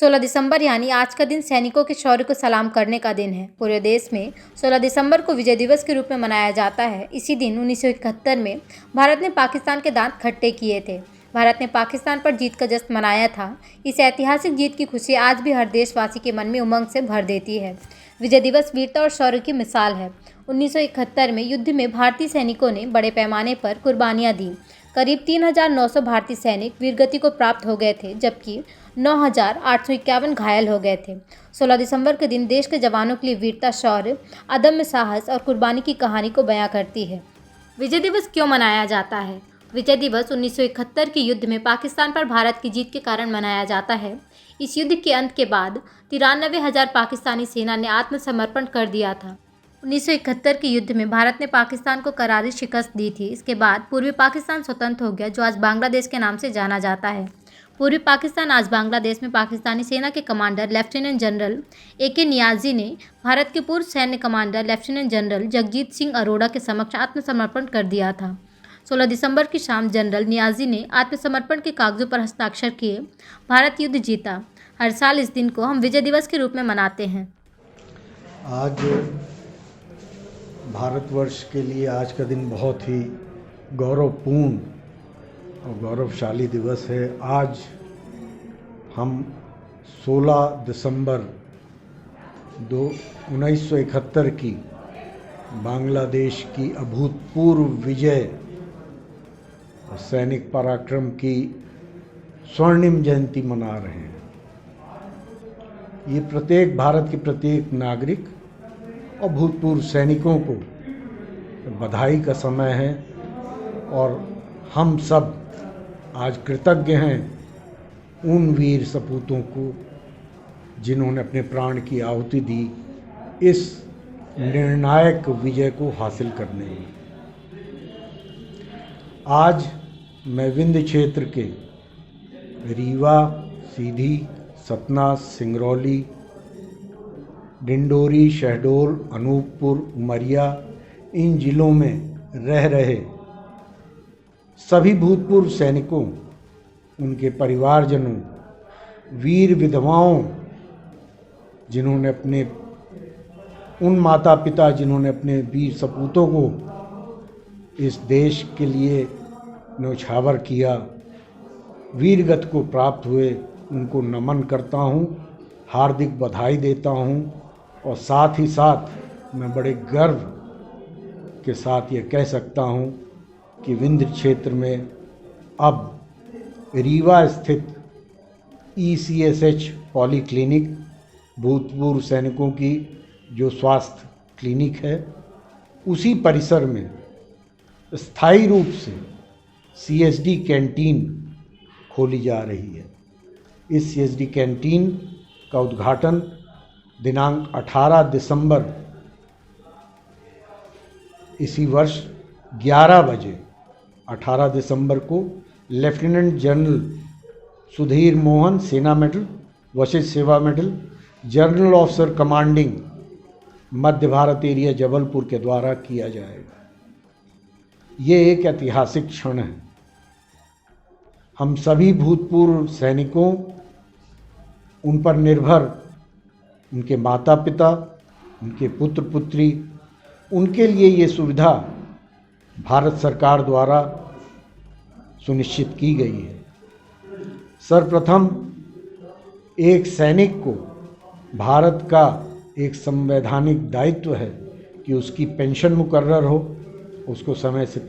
16 दिसंबर यानी आज का दिन सैनिकों के शौर्य को सलाम करने का दिन है। पूरे देश में 16 दिसंबर को विजय दिवस के रूप में मनाया जाता है। इसी दिन 1971 में भारत ने पाकिस्तान के दांत खट्टे किए थे। भारत ने पाकिस्तान पर जीत का जश्न मनाया था। इस ऐतिहासिक जीत की खुशी आज भी हर देशवासी के मन में उमंग से भर देती है। विजय दिवस वीरता और शौर्य की मिसाल है। 1971 में युद्ध में भारतीय सैनिकों ने बड़े पैमाने पर कुर्बानियां दी। करीब 3,900 भारतीय सैनिक वीरगति को प्राप्त हो गए थे, जबकि 9,851 घायल हो गए थे। 16 दिसंबर के दिन देश के जवानों के लिए वीरता, शौर्य, अदम्य साहस और कुर्बानी की कहानी को बयां करती है। विजय दिवस क्यों मनाया जाता है? विजय दिवस 1971 के युद्ध में पाकिस्तान पर भारत की जीत के कारण मनाया जाता है। इस युद्ध के अंत के बाद 93,000 पाकिस्तानी सेना ने आत्मसमर्पण कर दिया था। 1971 के युद्ध में भारत ने पाकिस्तान को करारी शिकस्त दी थी। इसके बाद पूर्वी पाकिस्तान स्वतंत्र हो गया, जो आज बांग्लादेश के नाम से जाना जाता है। पूर्वी पाकिस्तान आज बांग्लादेश में पाकिस्तानी सेना के commander lieutenant general A.K. Niazi ने भारत के पूर्व सैन्य commander lieutenant general Jagjit Singh Arora के समक्ष आत्मसमर्पण कर दिया था। 16 दिसंबर की शाम जनरल नियाज़ी ने आत्मसमर्पण के कागजों पर हस्ताक्षर किए। भारत युद्ध जीता। हर साल इस दिन को हम विजय दिवस के रूप में मनाते हैं। आज भारतवर्ष के लिए आज का दिन बहुत ही गौरवपूर्ण और गौरवशाली दिवस है। आज हम 16 दिसंबर 1971 की बांग्लादेश की अभूतपूर्व विजय और सैनिक पराक्रम की स्वर्णिम जयंती मना रहे हैं। ये प्रत्येक भारत के प्रत्येक नागरिक और भूतपूर्व सैनिकों को बधाई का समय है और हम सब आज कृतज्ञ हैं उन वीर सपूतों को जिन्होंने अपने प्राण की आहुति दी इस निर्णायक विजय को हासिल करने में। आज मैं विंध्य क्षेत्र के रीवा, सीधी, सतना, सिंगरौली, डिंडोरी, शहडोल, अनूपपुर, उमरिया इन जिलों में रह रहे सभी भूतपूर्व सैनिकों, उनके परिवारजनों, वीर विधवाओं जिन्होंने अपने उन माता पिता जिन्होंने अपने वीर सपूतों को इस देश के लिए न्योछावर किया, वीरगति को प्राप्त हुए, उनको नमन करता हूँ, हार्दिक बधाई देता हूँ। और साथ ही साथ मैं बड़े गर्व के साथ ये कह सकता हूँ कि विंध्य क्षेत्र में अब रीवा स्थित ECSH पॉलीक्लिनिक, भूतपूर्व सैनिकों की जो स्वास्थ्य क्लिनिक है, उसी परिसर में स्थायी रूप से CSD कैंटीन खोली जा रही है। इस CSD कैंटीन का उद्घाटन दिनांक 18 दिसंबर इसी वर्ष 11 बजे 18 दिसंबर को लेफ्टिनेंट जनरल सुधीर मोहन, सेना मेडल, वशिष्ठ सेवा मेडल, जनरल ऑफिसर कमांडिंग मध्य भारत एरिया जबलपुर के द्वारा किया जाएगा। ये एक ऐतिहासिक क्षण है। हम सभी भूतपूर्व सैनिकों, उन पर निर्भर उनके माता पिता, उनके पुत्र पुत्री, उनके लिए ये सुविधा भारत सरकार द्वारा सुनिश्चित की गई है। सर्वप्रथम एक सैनिक को भारत का एक संवैधानिक दायित्व है कि उसकी पेंशन मुकर्रर हो, उसको समय से